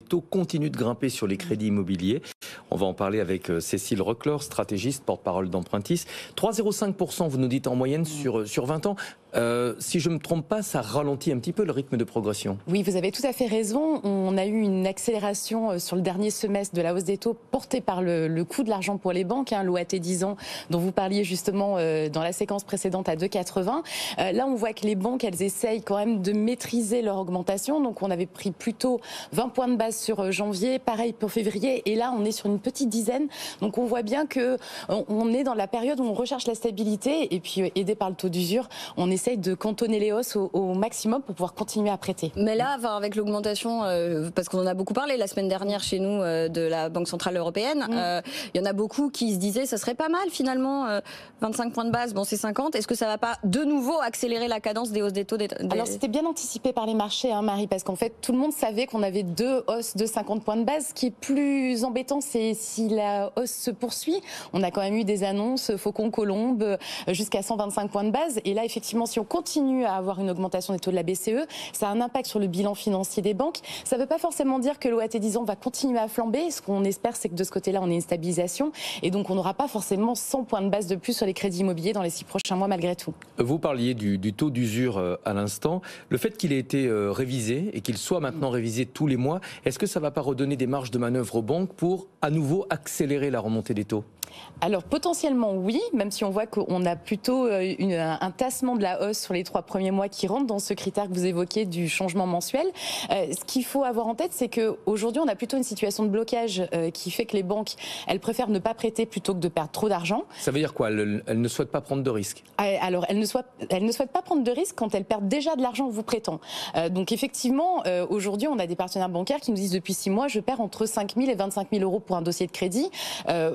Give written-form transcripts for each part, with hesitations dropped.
taux continuent de grimper sur les crédits immobiliers. On va en parler avec Cécile Reclor, stratégiste, porte-parole d'Empruntis. 3,05%, vous nous dites en moyenne sur 20 ans. Si je ne me trompe pas, ça ralentit un petit peu le rythme de progression. Oui, vous avez tout à fait raison. On a eu une accélération sur le dernier semestre de la hausse des taux portée par le coût de l'argent pour les banques, l'OAT 10 ans dont vous parliez justement dans la séquence précédente à 2,80. Là, on voit que les banques, elles essayent quand même de maîtriser leur augmentation. Donc, on avait pris plutôt 20 points de base sur janvier, pareil pour février. Et là, on est sur une petite dizaine. Donc, on voit bien qu'on est dans la période où on recherche la stabilité. Et puis, aidé par le taux d'usure, on essaye de cantonner les hausses au maximum pour pouvoir continuer à prêter. Mais là, avec l'augmentation, parce qu'on en a beaucoup parlé la semaine dernière chez nous de la Banque Centrale Européenne, il y en a beaucoup qui se disaient ça serait pas mal finalement, 25 points de base, bon c'est 50. Est-ce que ça va pas de nouveau accélérer la cadence des hausses des taux Alors c'était bien anticipé par les marchés, Marie, parce qu'en fait tout le monde savait qu'on avait 2 hausses de 50 points de base. Ce qui est plus embêtant, c'est si la hausse se poursuit. On a quand même eu des annonces, Faucon, Colombe, jusqu'à 125 points de base. Et là, effectivement, si on continue à avoir une augmentation des taux de la BCE, ça a un impact sur le bilan financier des banques. Ça ne veut pas forcément dire que l'OAT 10 ans va continuer à flamber. Ce qu'on espère, c'est que de ce côté-là, on ait une stabilisation. Et donc, on n'aura pas forcément 100 points de base de plus sur les crédits immobiliers dans les 6 prochains mois, malgré tout. Vous parliez du taux d'usure à l'instant. Le fait qu'il ait été révisé et qu'il soit maintenant révisé tous les mois, est-ce que ça ne va pas redonner des marges de manœuvre aux banques pour, à nouveau, accélérer la remontée des taux ? Alors potentiellement oui, même si on voit qu'on a plutôt un tassement de la hausse sur les 3 premiers mois qui rentre dans ce critère que vous évoquez du changement mensuel. Ce qu'il faut avoir en tête, c'est qu'aujourd'hui on a plutôt une situation de blocage qui fait que les banques, elles préfèrent ne pas prêter plutôt que de perdre trop d'argent. Ça veut dire quoi? Elles ne souhaitent pas prendre de risques? Alors elles ne souhaitent pas prendre de risques quand elles perdent déjà de l'argent en vous prêtant. Donc effectivement, aujourd'hui on a des partenaires bancaires qui nous disent depuis 6 mois je perds entre 5 000 et 25 000 euros pour un dossier de crédit.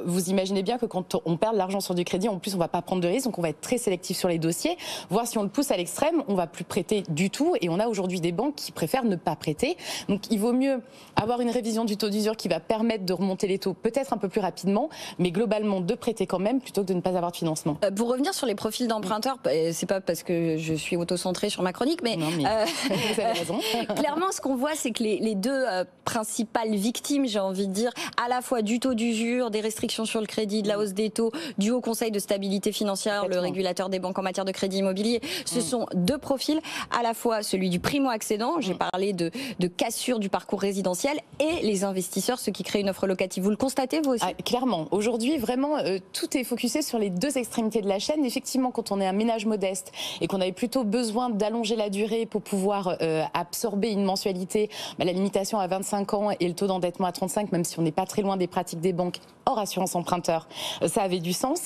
Vous imaginez bien que quand on perd de l'argent sur du crédit, en plus on va pas prendre de risques, donc on va être très sélectif sur les dossiers. Voire si on le pousse à l'extrême, on va plus prêter du tout. Et on a aujourd'hui des banques qui préfèrent ne pas prêter. Donc il vaut mieux avoir une révision du taux d'usure qui va permettre de remonter les taux peut-être un peu plus rapidement, mais globalement de prêter quand même plutôt que de ne pas avoir de financement. Pour revenir sur les profils d'emprunteurs, c'est pas parce que je suis auto-centrée sur ma chronique, mais, non, mais vous avez raison. Clairement ce qu'on voit, c'est que les deux principales victimes, j'ai envie de dire, à la fois du taux d'usure, des restrictions sur le crédit, de la hausse des taux, du Haut Conseil de stabilité financière, le régulateur des banques en matière de crédit immobilier, ce sont deux profils, à la fois celui du primo-accédant, j'ai parlé de cassure du parcours résidentiel, et les investisseurs, ceux qui créent une offre locative. Vous le constatez vous aussi? Clairement, aujourd'hui vraiment tout est focusé sur les deux extrémités de la chaîne. Effectivement, quand on est un ménage modeste et qu'on avait plutôt besoin d'allonger la durée pour pouvoir absorber une mensualité, la limitation à 25 ans et le taux d'endettement à 35, même si on n'est pas très loin des pratiques des banques hors assurance emprunteur, ça avait du sens.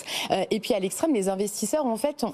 Et puis à l'extrême, les investisseurs, en fait,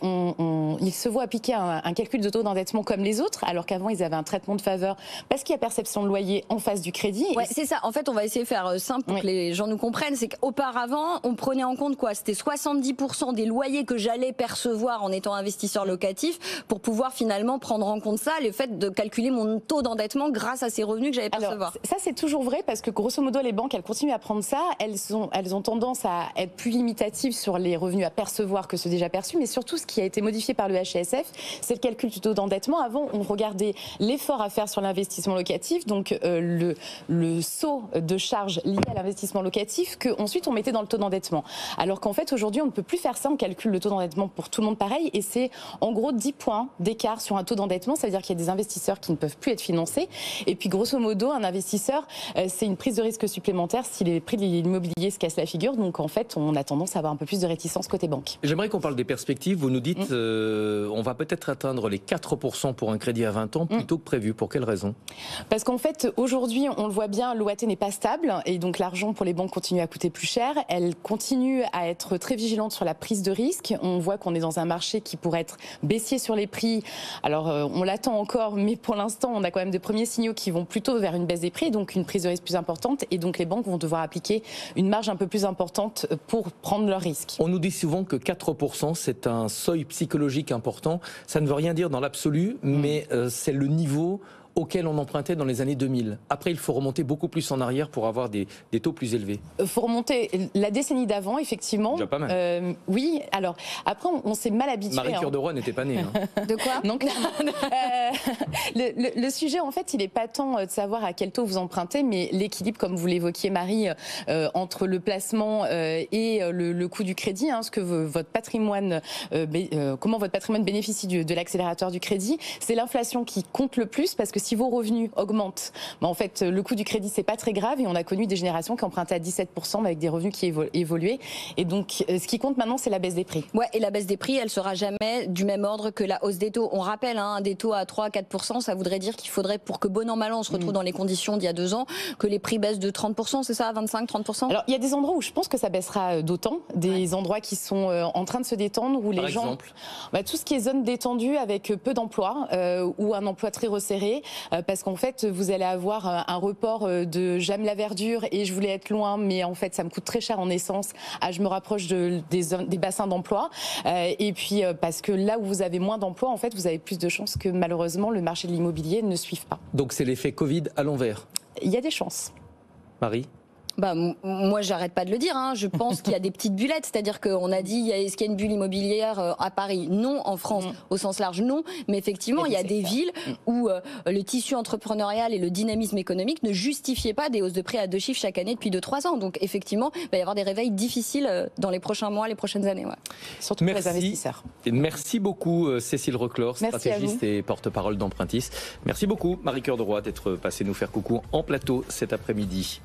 ils se voient appliquer un calcul de taux d'endettement comme les autres, alors qu'avant, ils avaient un traitement de faveur parce qu'il y a perception de loyer en face du crédit. Ouais, c'est ça. En fait, on va essayer de faire simple pour que les gens nous comprennent. C'est qu'auparavant, on prenait en compte quoi? C'était 70% des loyers que j'allais percevoir en étant investisseur locatif pour pouvoir finalement prendre en compte ça, le fait de calculer mon taux d'endettement grâce à ces revenus que j'allais percevoir. Alors, ça, c'est toujours vrai parce que grosso modo, les banques, elles continuent à prendre ça. Elles ont tendance à être plus limitatives sur les revenus à percevoir que ceux déjà perçus, mais surtout ce qui a été modifié par le HCSF, c'est le calcul du taux d'endettement. Avant, on regardait l'effort à faire sur l'investissement locatif, donc le saut de charge lié à l'investissement locatif, qu'ensuite on mettait dans le taux d'endettement. Alors qu'en fait, aujourd'hui, on ne peut plus faire ça, on calcule le taux d'endettement pour tout le monde pareil, et c'est en gros 10 points d'écart sur un taux d'endettement, ça veut dire qu'il y a des investisseurs qui ne peuvent plus être financés, et puis grosso modo, un investisseur, c'est une prise de risque supplémentaire si les prix de l'immobilier se cassent la figure, donc en fait, on a tendance à avoir un peu plus de réticence côté banque. J'aimerais qu'on parle des perspectives. Vous nous dites on va peut-être atteindre les 4% pour un crédit à 20 ans plutôt que prévu. Pour quelle raison? Parce qu'en fait, aujourd'hui, on le voit bien, l'OAT n'est pas stable et donc l'argent pour les banques continue à coûter plus cher. Elles continuent à être très vigilantes sur la prise de risque. On voit qu'on est dans un marché qui pourrait être baissier sur les prix. Alors, on l'attend encore, mais pour l'instant, on a quand même des premiers signaux qui vont plutôt vers une baisse des prix, donc une prise de risque plus importante. Et donc, les banques vont devoir appliquer une marge un peu plus importante pour prendre leurs risques. On nous dit souvent que 4%, c'est un seuil psychologique important. Ça ne veut rien dire dans l'absolu, mais c'est le niveau auxquels on empruntait dans les années 2000. Après, il faut remonter beaucoup plus en arrière pour avoir des taux plus élevés. Il faut remonter la décennie d'avant, effectivement. Déjà pas mal. Oui, alors après, on s'est mal habitué. Marie Cœur de Roy n'était pas née. Hein. De quoi? Non, clairement. Le sujet, en fait, il n'est pas tant de savoir à quel taux vous empruntez, mais l'équilibre, comme vous l'évoquiez, Marie, entre le placement et le coût du crédit, ce que votre patrimoine, comment votre patrimoine bénéficie de l'accélérateur du crédit, c'est l'inflation qui compte le plus, parce que si vos revenus augmentent, en fait, le coût du crédit, c'est pas très grave, et on a connu des générations qui empruntaient à 17% avec des revenus qui évoluaient. Et donc, ce qui compte maintenant, c'est la baisse des prix. Ouais, et la baisse des prix, elle sera jamais du même ordre que la hausse des taux. On rappelle, des taux à 3-4%, ça voudrait dire qu'il faudrait, pour que bon an mal an, on se retrouve dans les conditions d'il y a 2 ans, que les prix baissent de 30%, c'est ça, 25-30%? Alors, il y a des endroits où je pense que ça baissera d'autant, des endroits qui sont en train de se détendre, où les gens... Par exemple, tout ce qui est zone détendue avec peu d'emplois ou un emploi très resserré, parce qu'en fait, vous allez avoir un report de j'aime la verdure et je voulais être loin, mais en fait, ça me coûte très cher en essence. Je me rapproche des bassins d'emploi. Et puis, parce que là où vous avez moins d'emplois, en fait, vous avez plus de chances que malheureusement le marché de l'immobilier ne suive pas. donc c'est l'effet Covid à l'envers. Il y a des chances. Marie? Moi, j'arrête pas de le dire. Je pense qu'il y a des petites bullettes. C'est-à-dire qu'on a dit, est-ce qu'il y a une bulle immobilière à Paris? Non. En France, au sens large, non. Mais effectivement, il y a des villes où le tissu entrepreneurial et le dynamisme économique ne justifiaient pas des hausses de prix à 2 chiffres chaque année depuis 2-3 ans. Donc, effectivement, il va y avoir des réveils difficiles dans les prochains mois, les prochaines années. Ouais. Surtout pour les investisseurs. Merci beaucoup, Cécile Reclor, stratégiste et porte-parole d'Empruntis. Merci beaucoup, Marie Cœur de Roy, d'être passée nous faire coucou en plateau cet après-midi.